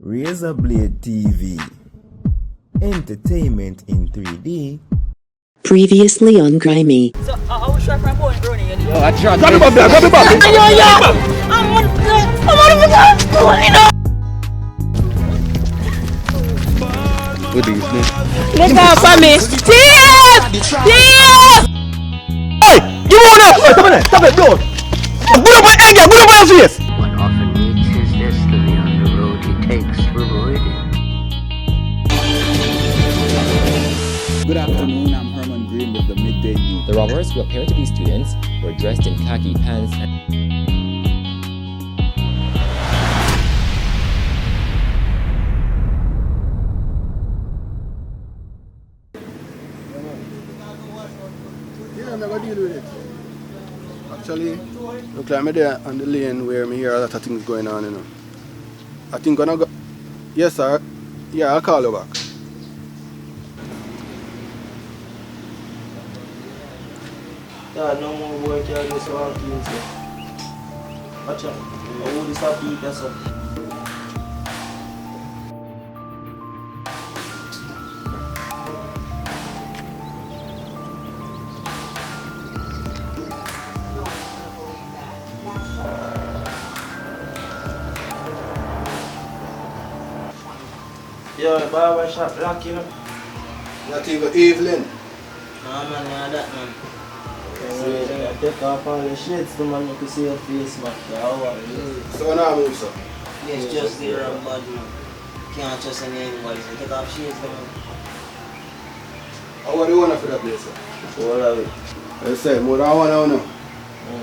Razablade TV. Entertainment in 3D. Previously on Grimy. So, I was trying from point, Brony. Yo, I tried. Grab the ball, grab the ball. I'm on the What do you think? Look out for me. Tears! Hey, you want that? Stop it, bro. Put up my egg, put up my face. One often meets his destiny on the road he takes to avoid it. Good afternoon, I'm Herman Green with the Midday News. The robbers, who appeared to be students, were dressed in khaki pants and Yeah, I'm never deal with it. Actually, look like me there on the lane where me hear a lot of things going on, you know. I think when I go... Yes, sir. Yeah, I'll call you back. Yeah, no more work here, just around things. Watch out. I would start to eat that stuff. Yeah, barber shop lock, you know. Not even Evelyn. Nah, man, yeah, that, man. I take off all the shades, the man, you can see your face, man. Yeah, how are you? So now move, sir. Yes, just there and bad, man. Can't trust anybody, so take off shades, man. How are you want for that place, sir? All of it. I say, more than one hour now.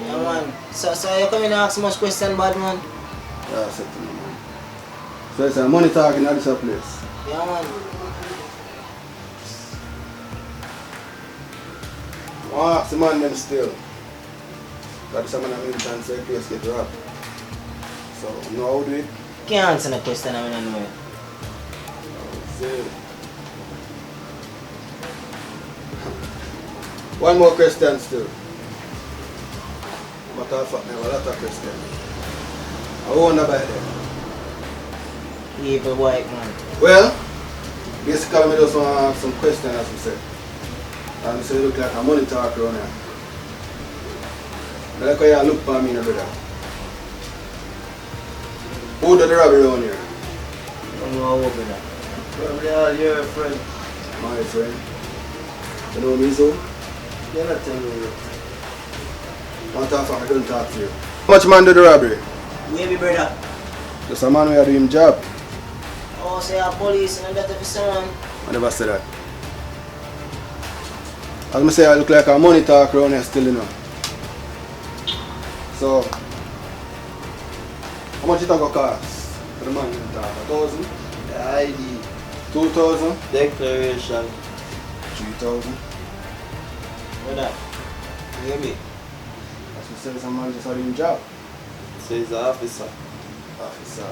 Yeah, man. So you come in and ask much question, bad, man? Yeah, I said to me, man. So it's a money talking at this place. Yeah, man. I ask the man them still. Because some of them militant say place get robbed. So, you know how to do it? Can't answer the question, I mean, anyway. See. One more question still. Matter of fact, I have a lot of questions. I wonder about them. Evil white man. Well, basically I just want to ask some questions as we said. And I say you look like a money talk around here. I like how you look for me, brother. Who did the robbery around here? I don't know how open that. Probably all your friend. My friend. You know me so? You're not telling me. One time I don't talk to you. How much man did the robbery? Maybe, brother. Just a man who had doing job. Oh, say a police and that officer, man. I never said that. As I say, I look like a money talk around here still, you know. So, how much it going to cost for the man in talk? 1,000? The ID. 2,000? Declaration. 3,000? What that? Maybe. As we say, some man just had doing job. So he's an officer. Officer.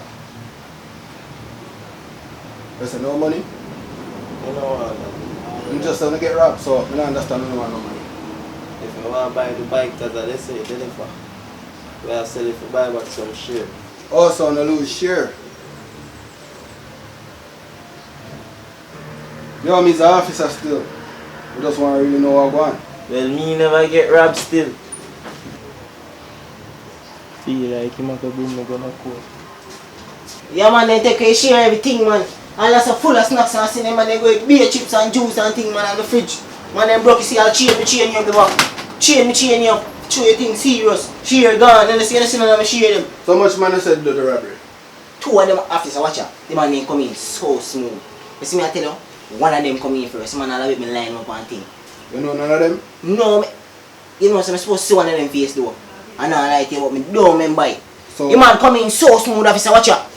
You say no money? You know what? You just want to get robbed, so I don't understand no money. If you want to buy the bike, that's what they say, deliver. We are selling for buy back some share. Also, on the lose share. Yo, I'm his officer still. We just want to really know what going on. Well, me never get robbed still. Feel like you might go boom, me gonna court. Yeah, man, they take a share everything, man. And that's a full of snacks and cinema, man. They go with beer chips and juice and things, man, on the fridge. Man, them broke, you see, I'll chain you up the back. Chain you up. Show you things serious. Share gone, and you see them, I share them. So much man said do the robbery? 2 of them officers, watch out. The man they come in so smooth. You see me, I tell you, one of them come in first. Man, I'll let me line up and thing. You know none of them? No, me, you know, so I'm supposed to see one of them face though. And now I like you, but me don't remember it. So, the man come in so smooth, officer, watch out.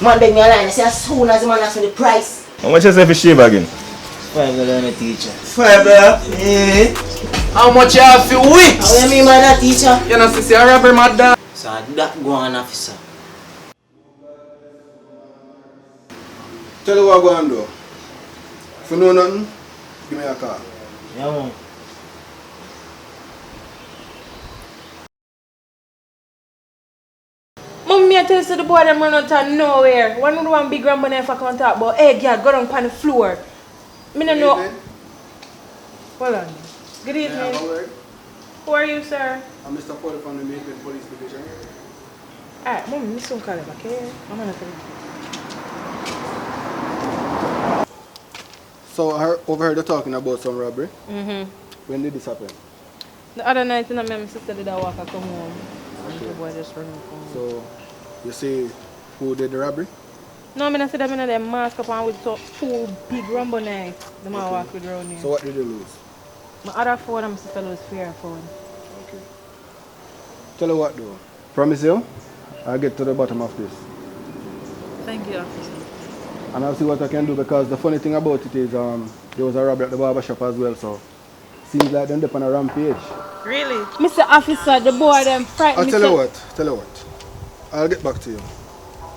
Man beg me a line, I say as soon as the man asks me the price. How much is it for shave again? $5 teacher. $5? Eh? How much you have for weeks? How you mean by that, teacher? You know, see a robbery, my dad. So that go on, officer. tell you what I'm going to do. If you know nothing, give me a call. Yeah, man. Mom, me tell you so the boy them run out of nowhere. One of the one big grandma if I can't talk about, hey girl, go down on the floor. Me no know. Hold on. Good evening. Who are you, sir? I'm Mr. Porter from the Maitland Police Division. Alright, mom, this one call him, okay? I'm gonna tell you. So I overheard you talking about some robbery. Mm-hmm. When did this happen? The other night, you know, my sister did a walk and come home. And the boy just run home. So you say who did the robbery? No, I see them in them mask up and with two big rumble knives. The man walk with around here. So what did you lose? My other phone, my sister lose fear phone. Okay. Tell you what though. Promise you, I'll get to the bottom of this. Thank you, officer. And I'll see what I can do, because the funny thing about it is there was a robbery at the barber shop as well, so seems like they're on a rampage. Really? Mr. Officer, the boy them frightened me. Tell you what. I'll get back to you.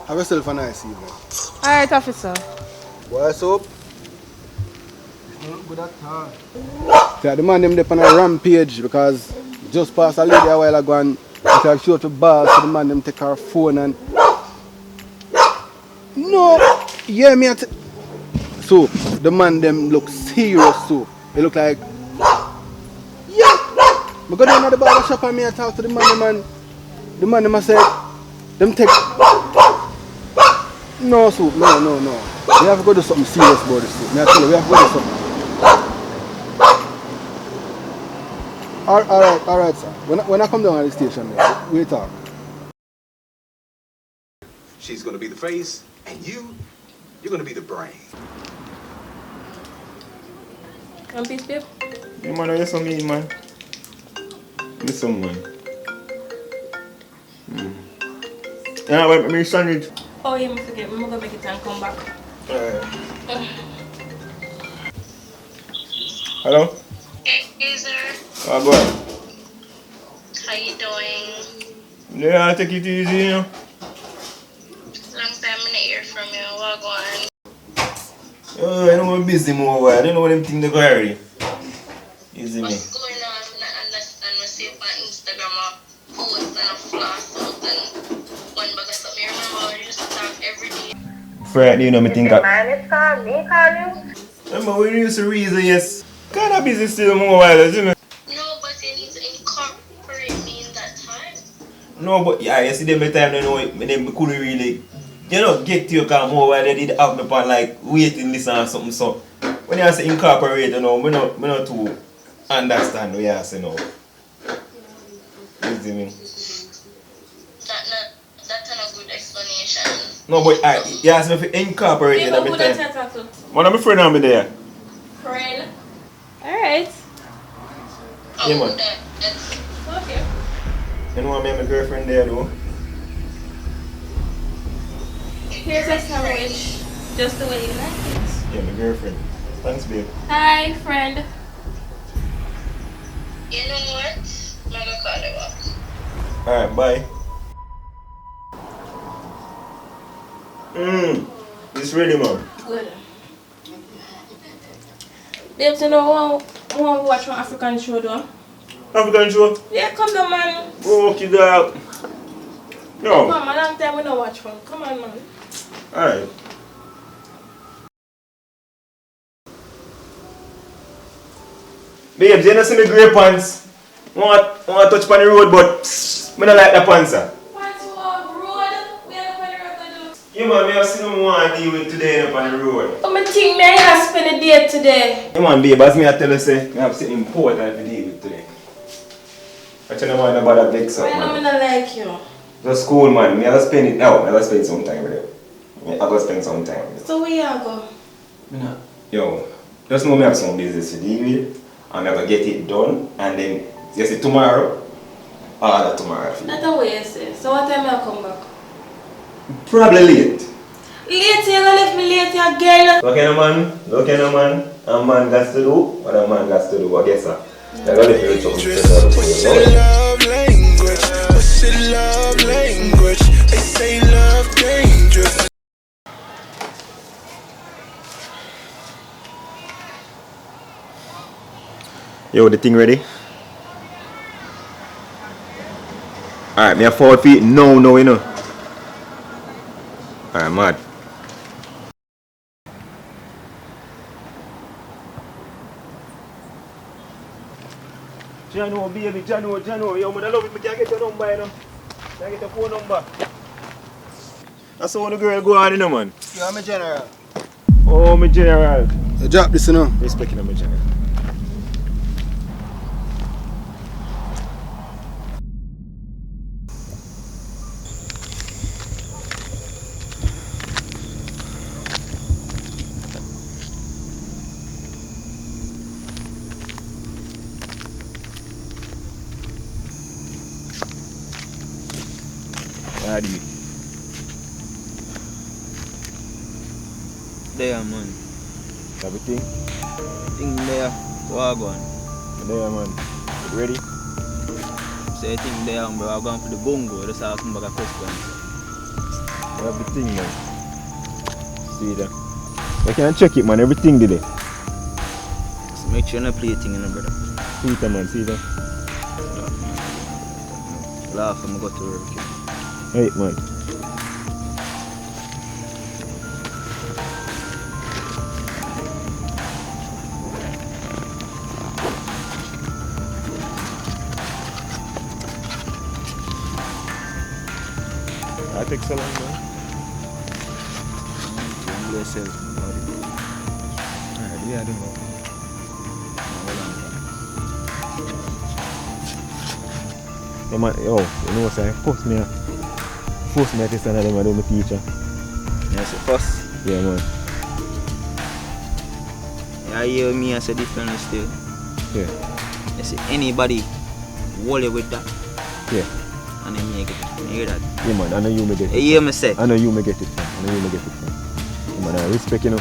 Have yourself a nice evening. Alright, officer. What's up? It's not good at all. See, the man them on a rampage because just past a lady a while ago and she showed to balls, so the man them take her phone and no, yeah, me so the man them look serious, so they look like yeah. I go down to the barber shop and me talk to the man them and the man them say them take no, so no. We have to go do something serious about this. So. I tell you, we have to go do something. Alright, sir. When I come down at the station, we'll talk. She's going to be the face, and you're going to be the brain. One piece, babe? Yeah, man, you're so mean, man. Listen, man. Yeah, wait, me sandwich. Oh, yeah, I forget. I'm going to make it and come back. Hello? Hey, sir. Oh, go ahead. How you doing? Yeah, take it easy, you know. Long time I didn't hear from you. What going? Oh, I know I'm busy more. I don't know what them things they go already. Easy me. What's going on? I don't understand. I see on Instagram a post and a flash out and one bag of stuff. I remember we used to talk every day. Fred, you know me think that. Man, it's called me, call you. Remember, we used to reason, yes. Kind of busy still more while, isn't it? No, but you need to incorporate me in that time. No, but yeah, you see them time, you know, them couldn't really, you know, get to your car more while they did have me on like waiting list or something. So when you say incorporate, you know, we not too understand what you say now. You see me? That's not a good explanation. No, but you asked me if incorporate in every time. One of my friends will be there. Friend? Alright. Yeah, man. Okay. You know what, me and my girlfriend there, though. Here's a sandwich. Just the way you like it. Yeah, my girlfriend. Thanks, babe. Hi, friend. You know what? I'm going to call you up. Alright, bye. It's ready, man. Good. Babes, you know, I want to watch one African show, though. African show? Yeah, come on, man. Okay, dog. Yo. Come on, a long time we don't watch one. Come on, man. Alright. Babes, you know see me grey pants? I want to touch on the road, but I don't like the pants, sir. Pants walk road? We are on the road to do. Yeah, man, I see them want to deal with today up on the road. But I think I have to spend a day today. Yeah, man, babe, as me I tell you, say, I have something important to deal with today. I tell you, man, about that big stuff, I man. don't like you. Just cool, man. I have to spend it now. I have to spend some time with you. I have to spend some time with you. So where you go? Yo, just know me have some business to deal with. And I'm going to get it done. And then, you see, tomorrow, all that tomorrow. That's the way you say. So what time I'll come back? Probably late. Late? You're going to leave me late again? Look at a man. A man got to do what a man got to do. I guess, sir. They're going to feel something. What's your love language? What's your love language? They say love dangerous. Yo, the thing ready? Alright, me a forward feet. No, you know. mad. Jano, baby, Jano, yo, man, I love it. I can't get your number, you know. Can I get your phone number? That's how the girl go on, you know, man. You are my general. Oh, my general. You drop this, you know. Respect you, my general. Daddy. There, man. Everything? Thing there. So I go on. There, man. You ready? Say thing there, bro. I'm going for the bongo. Just ask me back a question. Everything, man. See that? You can check it, man. Everything did it. Just make sure you don't play a thing, you know, brother. See that, man. See that? Laugh and go to work. Hey, man. That takes so long, man. Yourself. Yeah, I don't know. Hey, man, yo, you know what I'm saying? Force me to stand at them and do my teacher. Yes, first. Yeah, man. Yeah, you hear me as a different still. Yeah. You see anybody wally with that. Yeah. And then you get it. You hear that? Yeah, man, I know you may get it. You hear me say? I know you may get it, man. I know you may get it, man. Yeah, man, I respect, you know.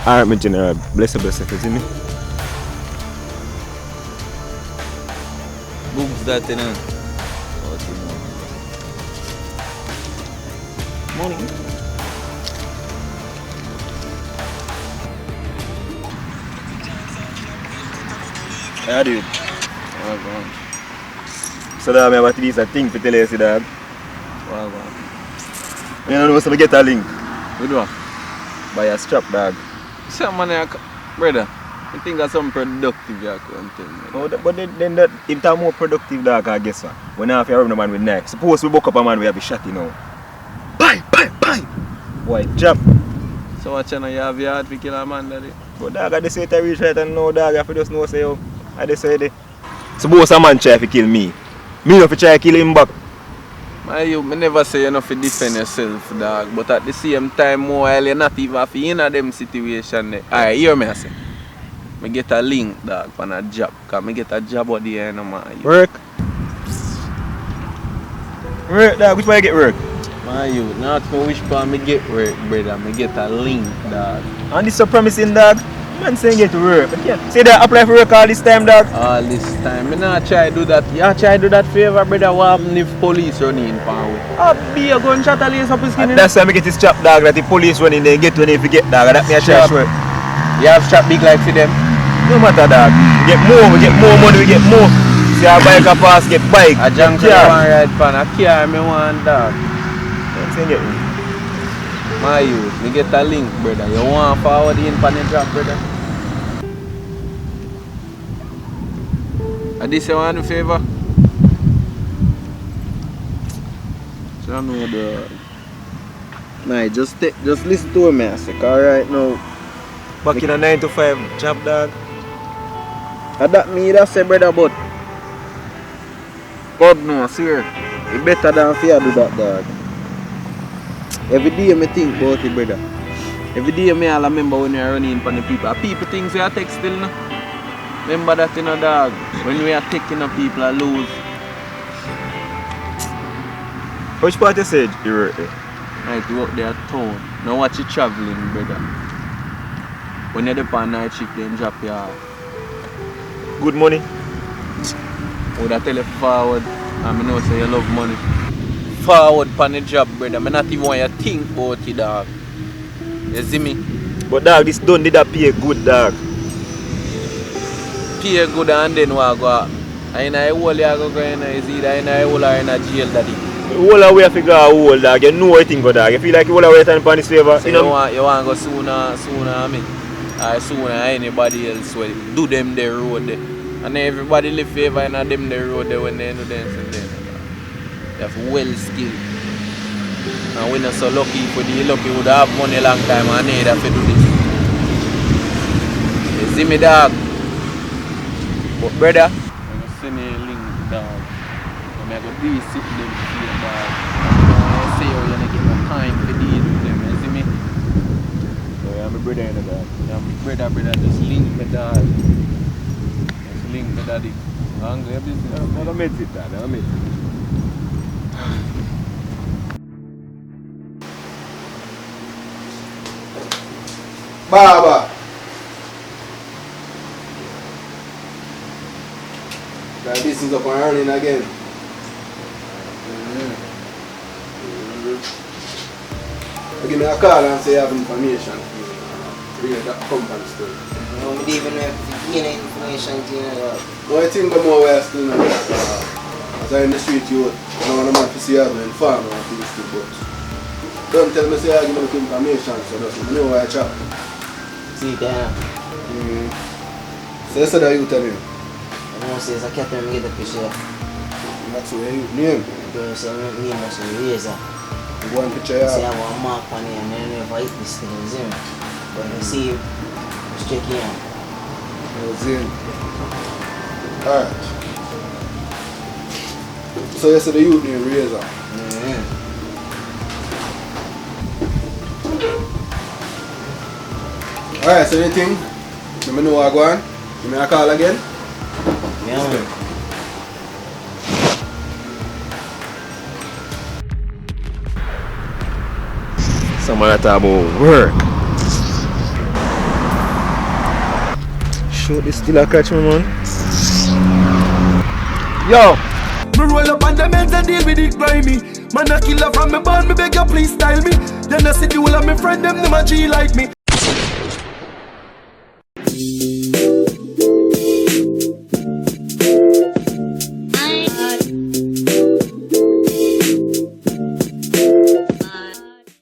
Alright, my general. Bless you, you see me? Books that, you know. Morning. Yeah, dude. So, dog, I have at least a thing to tell you, see, dog. Wow. You know, so we get a link. With what? Buy a strap, dog. Some man, brother. I think that's something productive you can tell me. Oh, but then that, if that's more productive, dog, I guess, what? When I have to rub the man with knife. Suppose we buck up a man, we have a shot, you know. Bye! Boy, jump. So what channel you have your heart to kill a man, daddy? But dog, I just say to reach right and know, dog, I just know, say, yo, I just say, suppose a man try to kill me. Me not to try to kill him back. I never say you not to defend yourself, dog. But at the same time, while you're not even in them situation, alright, hear me, I say. I get a link, dog, for a job. Because I get a job out there, no man. Work? Work, dog, which way you get work? My youth, not for which part I get work, brother. I get a link, dog. And this so promising, dog. Man saying get to work. Say that apply for work all this time, dog. All this time. I not try to do that. You try to do that favor, brother. What happen if police run in for you? I'll be a gunshot and lace up his skin. That's why I get this strap, dog, that the police run in there get when they forget, dog. That me a try to work. You have strap big like for them? No matter, dog. We get more money, we get more. See a bike a pass, get bike. A junk car one ride pan, a car me want, dog. Get me. My youth, me get a link, brother. You want forward in pan the drop, brother? And this you want a favor? So I know the... Nah, just listen to me, I say, cause right now... Back in a 9 to 5 job, dog. And that me that say, brother, but... God no, sir. It better than fear do that, dog. Every day I think about it, brother. Every day I remember when you're running for the people. People think they are take still, no? Remember that, you know, dog. When we are taking the people, I lose. Which part you said you work there? Right, you work there at town. Now watch you traveling, brother. When you're there on night shift, then drop you off. Good money? Would I tell you forward? I know say you love money. Forward on the job, brother. I not even want you to think about it, dog. You see me? But dog, this done did that pay good, dog. Pay good and then what go happen? And in a hole you go in, is either in a hole or in a jail, daddy. Whole away if you go hold dog, you know what you think of dog. You feel like you whole away time upon this favor. So you want to go sooner I mean. Or sooner anybody else will do them the road there. And everybody live favor in them the road there when they do dance and then. They have well skilled. And we're not so lucky for the lucky would have money long time and need to do this. You see me dog? But brother, I'm send me a link dog. I'm going to do sit them here dog. I say you're going to get my time to deal with them, you see me? So I'm my brother in the dog. I'm my brother, just link me dog. Just link me daddy. I'm going to business. I'm going to meet it dog, I'm going to meet it. Baba. That business up and running again. Give me a call and say you have information. Read that company story. No, we even have any information to you. No, I think I'm more where I still know that. As I'm in the street, you don't want to see you having farm and things too, but don't tell me say I give me information, so that's know why I chop. See there. So that's what you tell me. I know say it's a cat and get the fish here. That's what you name. Because say my name was a razor. One picture yeah. Say I want a mark on it and then never eat this thing, you see me? But you see, just check it out. Alright. So you said the youth name razor. Alright, so anything? Let me know what I go on. Give me a call again. Yeah, man. Someone talk about work. Shoot, this still a catch me, man. Yo! Me roll up on the men's and deal with it grimy. Man a killer from me born, me beg you please style me. Then I see the whole of my friend them a G like me.